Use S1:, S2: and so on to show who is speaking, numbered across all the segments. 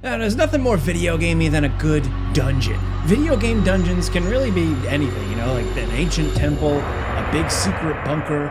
S1: Now, there's nothing more video gamey than a good dungeon. Video game dungeons can really be anything, you know, like an ancient temple, a big secret bunker,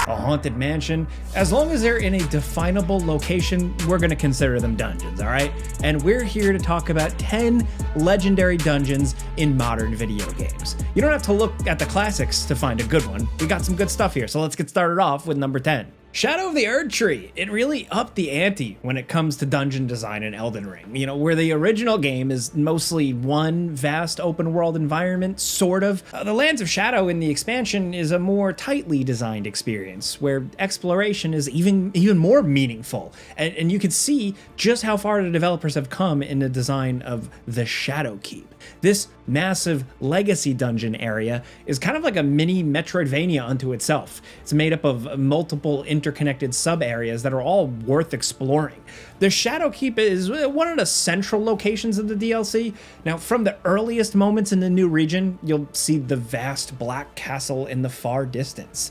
S1: a haunted mansion. As long as they're in a definable location, we're gonna consider them dungeons, all right? And we're here to talk about 10 legendary dungeons in modern video games. You don't have to look at the classics to find a good one. We got some good stuff here, so let's get started off with number 10. Shadow of the Erdtree. It really upped the ante when it comes to dungeon design in Elden Ring. You know, where the original game is mostly one vast open world environment, sort of. The Lands of Shadow in the expansion is a more tightly designed experience, where exploration is even more meaningful. And you can see just how far the developers have come in the design of the Shadow Keep. This massive legacy dungeon area is kind of like a mini Metroidvania unto itself. It's made up of multiple interconnected sub-areas that are all worth exploring. The Shadow Keep is one of the central locations of the DLC. Now, from the earliest moments in the new region, you'll see the vast black castle in the far distance.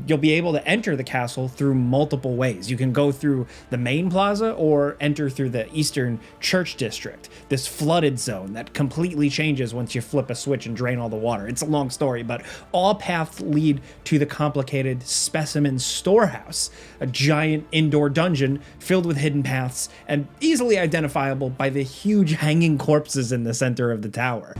S1: You'll be able to enter the castle through multiple ways. You can go through the main plaza or enter through the eastern church district, this flooded zone that completely changes once you flip a switch and drain all the water. It's a long story, but all paths lead to the complicated Specimen Storehouse, a giant indoor dungeon filled with hidden paths and easily identifiable by the huge hanging corpses in the center of the tower.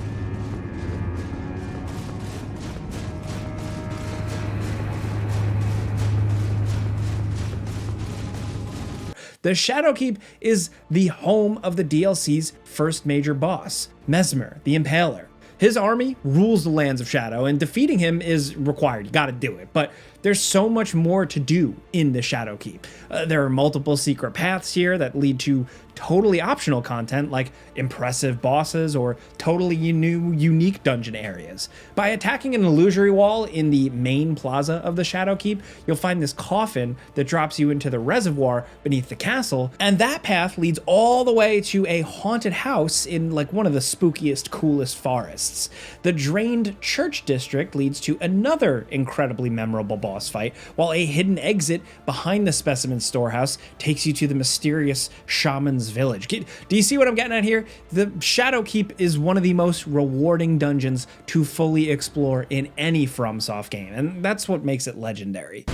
S1: The Shadow Keep is the home of the DLC's first major boss, Mesmer, the Impaler. His army rules the Lands of Shadow, and defeating him is required. You gotta do it. But there's so much more to do in the Shadow Keep. There are multiple secret paths here that lead to totally optional content like impressive bosses or totally new, unique dungeon areas. By attacking an illusory wall in the main plaza of the Shadow Keep, you'll find this coffin that drops you into the reservoir beneath the castle, and that path leads all the way to a haunted house in like one of the spookiest, coolest forests. The drained church district leads to another incredibly memorable boss fight, while a hidden exit behind the Specimen Storehouse takes you to the mysterious Shaman's Village. Do you see what I'm getting at here? The Shadow Keep is one of the most rewarding dungeons to fully explore in any FromSoft game, and that's what makes it legendary.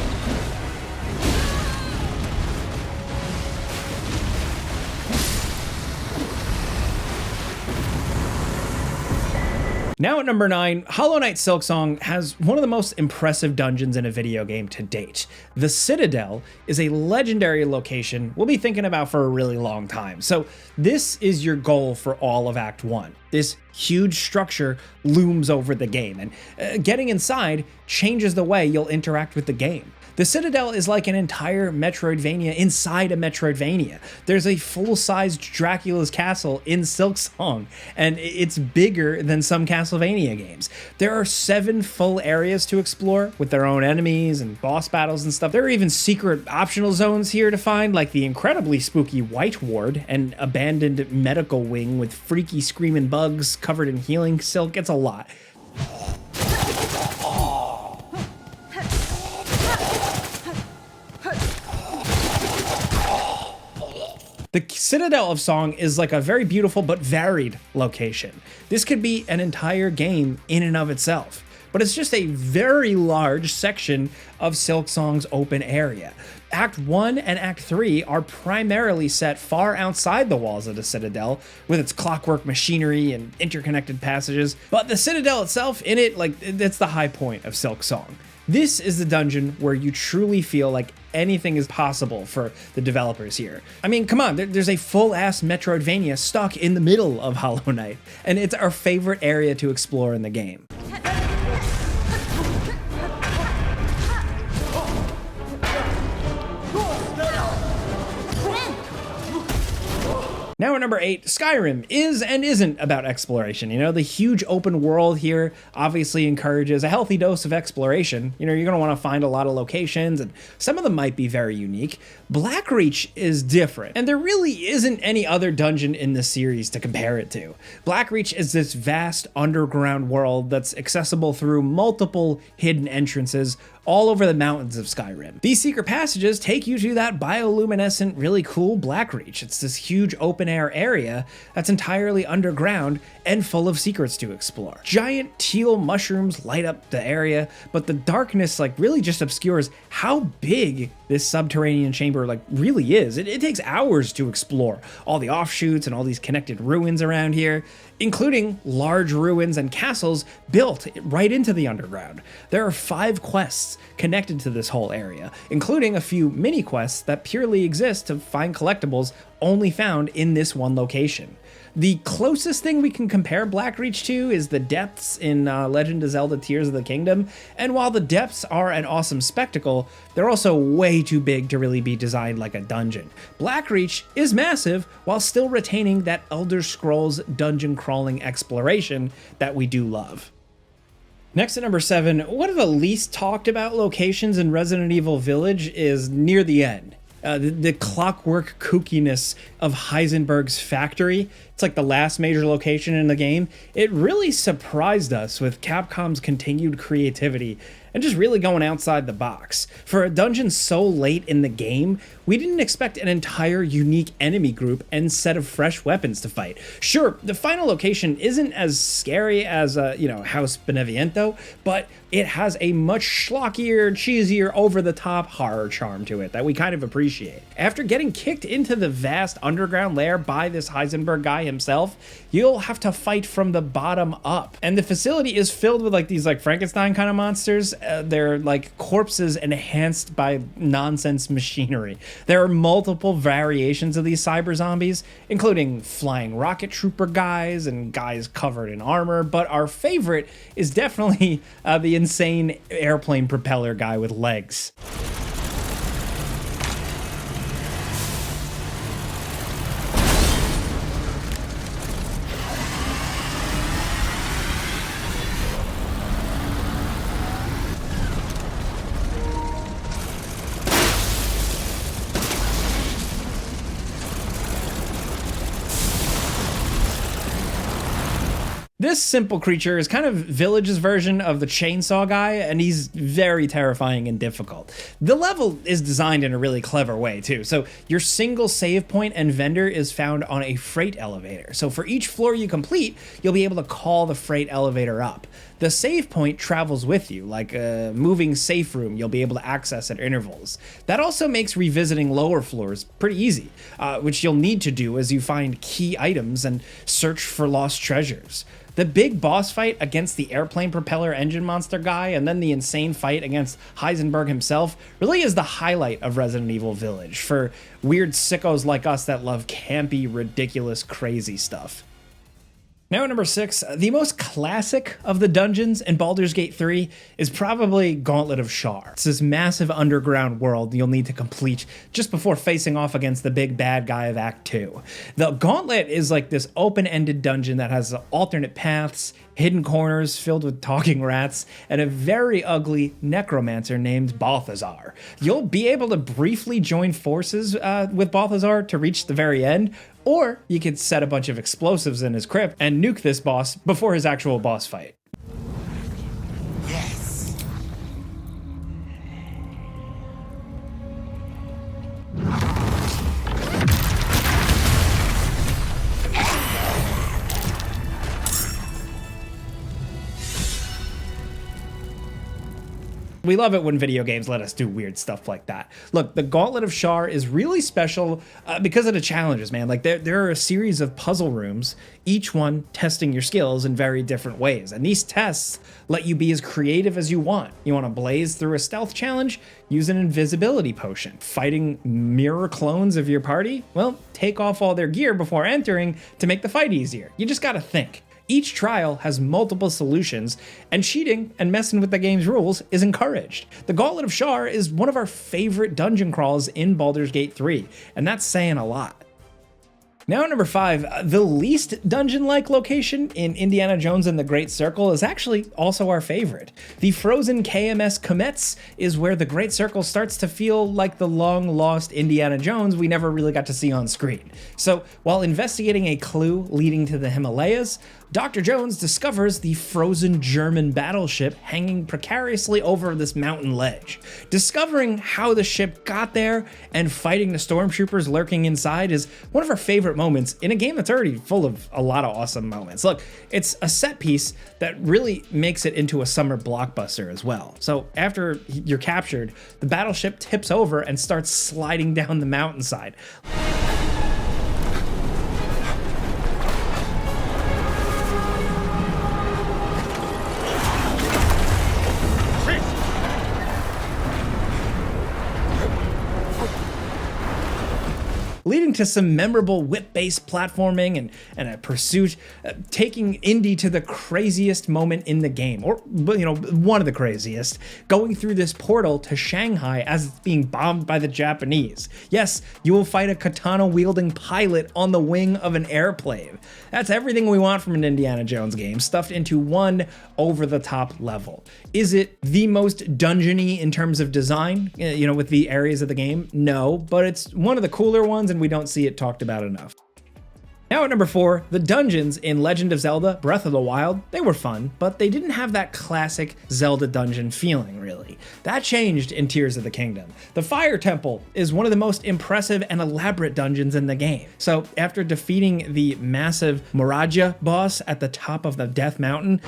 S1: Now at number 9, Hollow Knight Silksong has one of the most impressive dungeons in a video game to date. The Citadel is a legendary location we'll be thinking about for a really long time. So this is your goal for all of Act 1. This huge structure looms over the game, and getting inside changes the way you'll interact with the game. The Citadel is like an entire Metroidvania inside a Metroidvania. There's a full-sized Dracula's castle in Silksong, and it's bigger than some Castlevania games. There are 7 full areas to explore with their own enemies and boss battles and stuff. There are even secret optional zones here to find, like the incredibly spooky White Ward, an abandoned medical wing with freaky screaming bugs covered in healing silk. It's a lot. The Citadel of Song is like a very beautiful but varied location. This could be an entire game in and of itself, but it's just a very large section of Silksong's open area. Act 1 and Act 3 are primarily set far outside the walls of the Citadel, with its clockwork machinery and interconnected passages, but the Citadel itself, in it, like, it's the high point of Silksong. This is the dungeon where you truly feel like anything is possible for the developers here. I mean, come on, there's a full-ass Metroidvania stuck in the middle of Hollow Knight, and it's our favorite area to explore in the game. Now at number 8, Skyrim is and isn't about exploration. You know, the huge open world here obviously encourages a healthy dose of exploration. You know, you're gonna wanna find a lot of locations, and some of them might be very unique. Blackreach is different, and there really isn't any other dungeon in the series to compare it to. Blackreach is this vast underground world that's accessible through multiple hidden entrances, all over the mountains of Skyrim. These secret passages take you to that bioluminescent, really cool Blackreach. It's this huge open air area that's entirely underground and full of secrets to explore. Giant teal mushrooms light up the area, but the darkness like really just obscures how big this subterranean chamber like really is. It takes hours to explore all the offshoots and all these connected ruins around here, including large ruins and castles built right into the underground. There are 5 quests connected to this whole area, including a few mini quests that purely exist to find collectibles only found in this one location. The closest thing we can compare Blackreach to is the depths in Legend of Zelda Tears of the Kingdom, and while the depths are an awesome spectacle, they're also way too big to really be designed like a dungeon. Blackreach is massive while still retaining that Elder Scrolls dungeon crawling exploration that we do love. Next at number 7, one of the least talked about locations in Resident Evil Village is near the end. The clockwork kookiness of Heisenberg's factory. It's like the last major location in the game. It really surprised us with Capcom's continued creativity and just really going outside the box. For a dungeon so late in the game, we didn't expect an entire unique enemy group and set of fresh weapons to fight. Sure, the final location isn't as scary as, House Beneviento, but it has a much schlockier, cheesier, over-the-top horror charm to it that we kind of appreciate. After getting kicked into the vast underground lair by this Heisenberg guy himself, you'll have to fight from the bottom up. And the facility is filled with like these like Frankenstein kind of monsters. They're like corpses enhanced by nonsense machinery. There are multiple variations of these cyber zombies, including flying rocket trooper guys and guys covered in armor, but our favorite is definitely the insane airplane propeller guy with legs. This simple creature is kind of Village's version of the chainsaw guy, and he's very terrifying and difficult. The level is designed in a really clever way too. So your single save point and vendor is found on a freight elevator. So for each floor you complete, you'll be able to call the freight elevator up. The save point travels with you, like a moving safe room you'll be able to access at intervals. That also makes revisiting lower floors pretty easy, which you'll need to do as you find key items and search for lost treasures. The big boss fight against the airplane propeller engine monster guy and then the insane fight against Heisenberg himself really is the highlight of Resident Evil Village for weird sickos like us that love campy, ridiculous, crazy stuff. Now at number 6, the most classic of the dungeons in Baldur's Gate 3 is probably Gauntlet of Shar. It's this massive underground world you'll need to complete just before facing off against the big bad guy of Act 2. The Gauntlet is like this open-ended dungeon that has alternate paths, hidden corners filled with talking rats, and a very ugly necromancer named Balthazar. You'll be able to briefly join forces with Balthazar to reach the very end, or you could set a bunch of explosives in his crypt and nuke this boss before his actual boss fight.
S2: Yes.
S1: We love it when video games let us do weird stuff like that. Look, the Gauntlet of Shar is really special because of the challenges, man. Like there are a series of puzzle rooms, each one testing your skills in very different ways. And these tests let you be as creative as you want. You want to blaze through a stealth challenge? Use an invisibility potion. Fighting mirror clones of your party? Well, take off all their gear before entering to make the fight easier. You just gotta think. Each trial has multiple solutions, and cheating and messing with the game's rules is encouraged. The Gauntlet of Shar is one of our favorite dungeon crawls in Baldur's Gate 3, and that's saying a lot. Now at number 5, the least dungeon-like location in Indiana Jones and the Great Circle is actually also our favorite. The frozen KMS Comets is where the Great Circle starts to feel like the long-lost Indiana Jones we never really got to see on screen. So while investigating a clue leading to the Himalayas, Dr. Jones discovers the frozen German battleship hanging precariously over this mountain ledge. Discovering how the ship got there and fighting the stormtroopers lurking inside is one of our favorite moments in a game that's already full of a lot of awesome moments. Look, it's a set piece that really makes it into a summer blockbuster as well. So after you're captured, the battleship tips over and starts sliding down the mountainside. Leading to some memorable whip-based platforming and a pursuit, taking Indy to the craziest moment in the game, or one of the craziest, going through this portal to Shanghai as it's being bombed by the Japanese. Yes, you will fight a katana-wielding pilot on the wing of an airplane. That's everything we want from an Indiana Jones game, stuffed into one over-the-top level. Is it the most dungeony in terms of design, with the areas of the game? No, but it's one of the cooler ones, and we don't see it talked about enough. Now at number 4, the dungeons in Legend of Zelda Breath of the Wild, they were fun, but they didn't have that classic Zelda dungeon feeling, really. That changed in Tears of the Kingdom. The Fire Temple is one of the most impressive and elaborate dungeons in the game. So after defeating the massive Moragia boss at the top of the Death Mountain,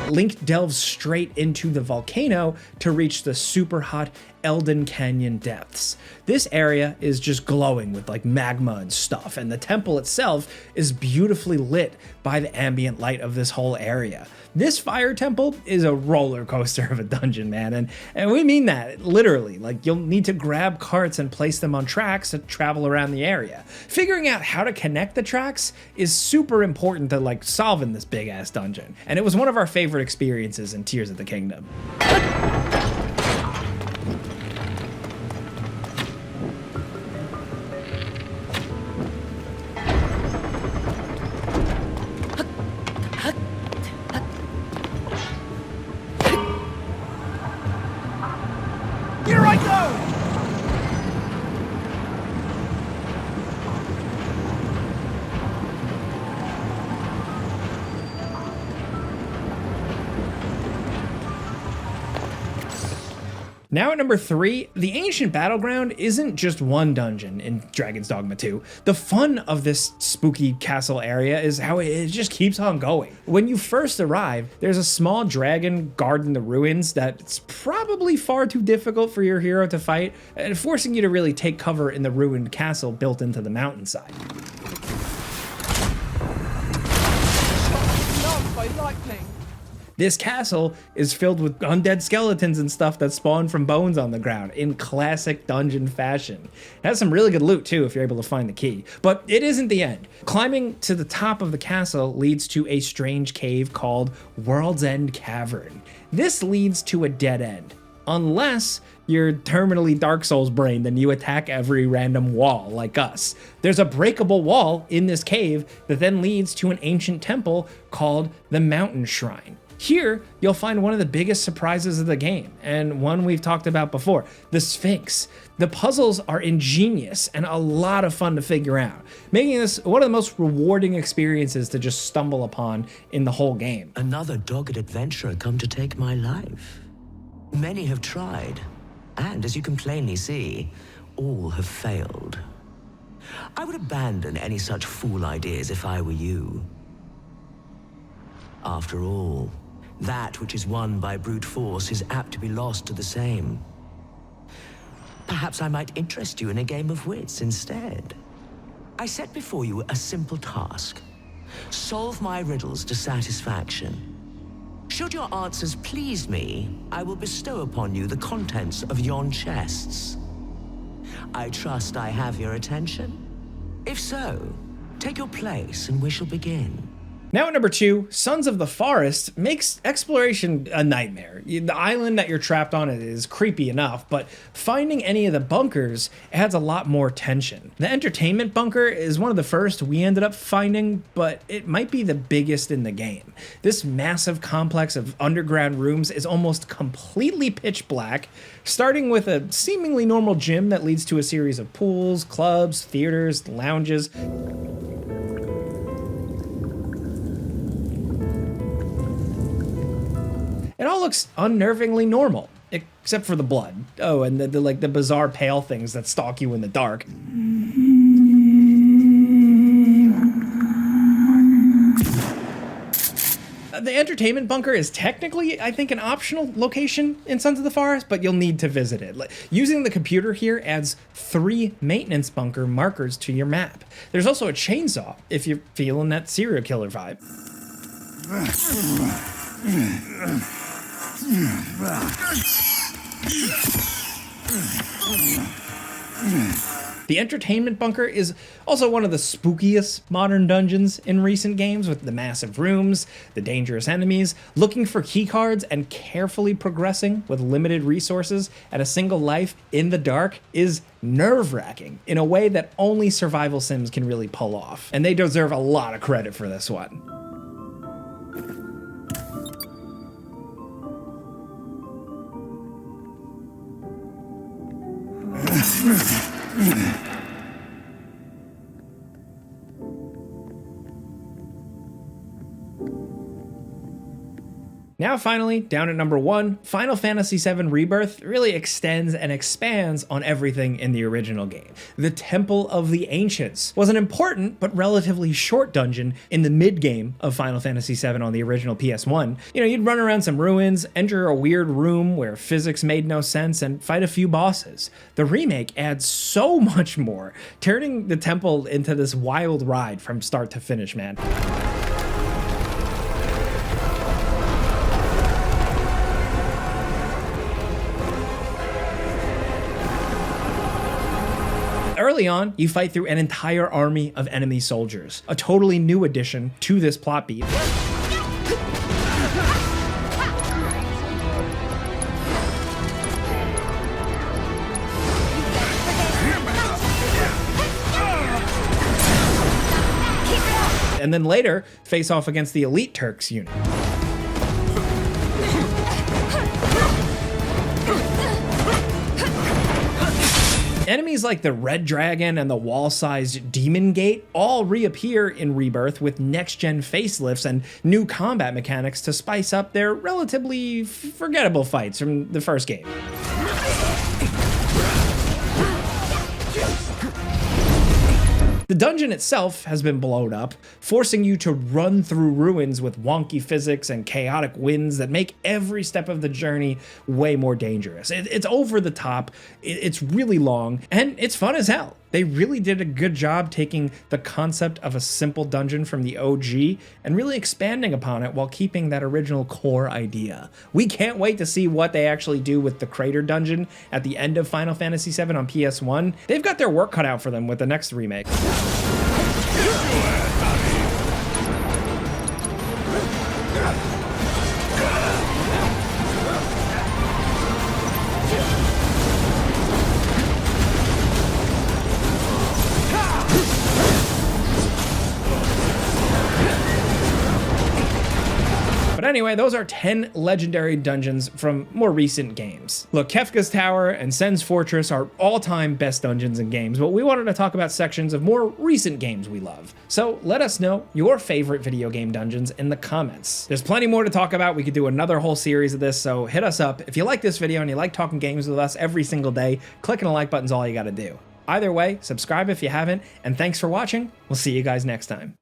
S1: Link delves straight into the volcano to reach the super hot Elden Canyon depths. This area is just glowing with like magma and stuff, and the temple itself is beautifully lit by the ambient light of this whole area. This fire temple is a roller coaster of a dungeon, man, and we mean that literally. Like, you'll need to grab carts and place them on tracks to travel around the area. Figuring out how to connect the tracks is super important to like solving this big ass dungeon, and it was one of our favorite experiences in Tears of the Kingdom.
S2: Here I go!
S1: Now at number 3, the Ancient Battleground isn't just one dungeon in Dragon's Dogma 2. The fun of this spooky castle area is how it just keeps on going. When you first arrive, there's a small dragon guarding the ruins that's probably far too difficult for your hero to fight, and forcing you to really take cover in the ruined castle built into the mountainside.
S2: Shot by lightning.
S1: This castle is filled with undead skeletons and stuff that spawn from bones on the ground in classic dungeon fashion. It has some really good loot too if you're able to find the key. But it isn't the end. Climbing to the top of the castle leads to a strange cave called World's End Cavern. This leads to a dead end. Unless you're terminally Dark Souls brained and you attack every random wall like us. There's a breakable wall in this cave that then leads to an ancient temple called the Mountain Shrine. Here, you'll find one of the biggest surprises of the game, and one we've talked about before, the Sphinx. The puzzles are ingenious and a lot of fun to figure out, making this one of the most rewarding experiences to just stumble upon in the whole game.
S3: Another dogged adventurer come to take my life. Many have tried, and as you can plainly see, all have failed. I would abandon any such fool ideas if I were you. After all, that which is won by brute force is apt to be lost to the same. Perhaps I might interest you in a game of wits instead. I set before you a simple task. Solve my riddles to satisfaction. Should your answers please me, I will bestow upon you the contents of yon chests. I trust I have your attention? If so, take your place and we shall begin.
S1: Now at number 2, Sons of the Forest makes exploration a nightmare. The island that you're trapped on is creepy enough, but finding any of the bunkers adds a lot more tension. The entertainment bunker is one of the first we ended up finding, but it might be the biggest in the game. This massive complex of underground rooms is almost completely pitch black, starting with a seemingly normal gym that leads to a series of pools, clubs, theaters, lounges. It all looks unnervingly normal, except for the blood. Oh, and the bizarre pale things that stalk you in the dark. The entertainment bunker is technically, I think, an optional location in Sons of the Forest, but you'll need to visit it. Using the computer here adds 3 maintenance bunker markers to your map. There's also a chainsaw if you're feeling that serial killer vibe. The entertainment bunker is also one of the spookiest modern dungeons in recent games, with the massive rooms, the dangerous enemies. Looking for keycards and carefully progressing with limited resources and a single life in the dark is nerve-wracking in a way that only survival sims can really pull off. And they deserve a lot of credit for this one. Now finally, down at number 1, Final Fantasy VII Rebirth really extends and expands on everything in the original game. The Temple of the Ancients was an important but relatively short dungeon in the mid-game of Final Fantasy VII on the original PS1. You'd run around some ruins, enter a weird room where physics made no sense, and fight a few bosses. The remake adds so much more, turning the temple into this wild ride from start to finish, man. Early on, you fight through an entire army of enemy soldiers, a totally new addition to this plot beat. And then later, face off against the Elite Turks unit. Enemies like the Red Dragon and the wall-sized Demon Gate all reappear in Rebirth with next-gen facelifts and new combat mechanics to spice up their relatively forgettable fights from the first game. The dungeon itself has been blown up, forcing you to run through ruins with wonky physics and chaotic winds that make every step of the journey way more dangerous. It's over the top, it's really long, and it's fun as hell. They really did a good job taking the concept of a simple dungeon from the OG and really expanding upon it while keeping that original core idea. We can't wait to see what they actually do with the Crater Dungeon at the end of Final Fantasy VII on PS1. They've got their work cut out for them with the next remake. But anyway, those are 10 legendary dungeons from more recent games. Look, Kefka's Tower and Sen's Fortress are all-time best dungeons in games, but we wanted to talk about sections of more recent games we love. So let us know your favorite video game dungeons in the comments. There's plenty more to talk about. We could do another whole series of this, so hit us up. If you like this video and you like talking games with us every single day, clicking the like button's all you gotta do. Either way, subscribe if you haven't, and thanks for watching. We'll see you guys next time.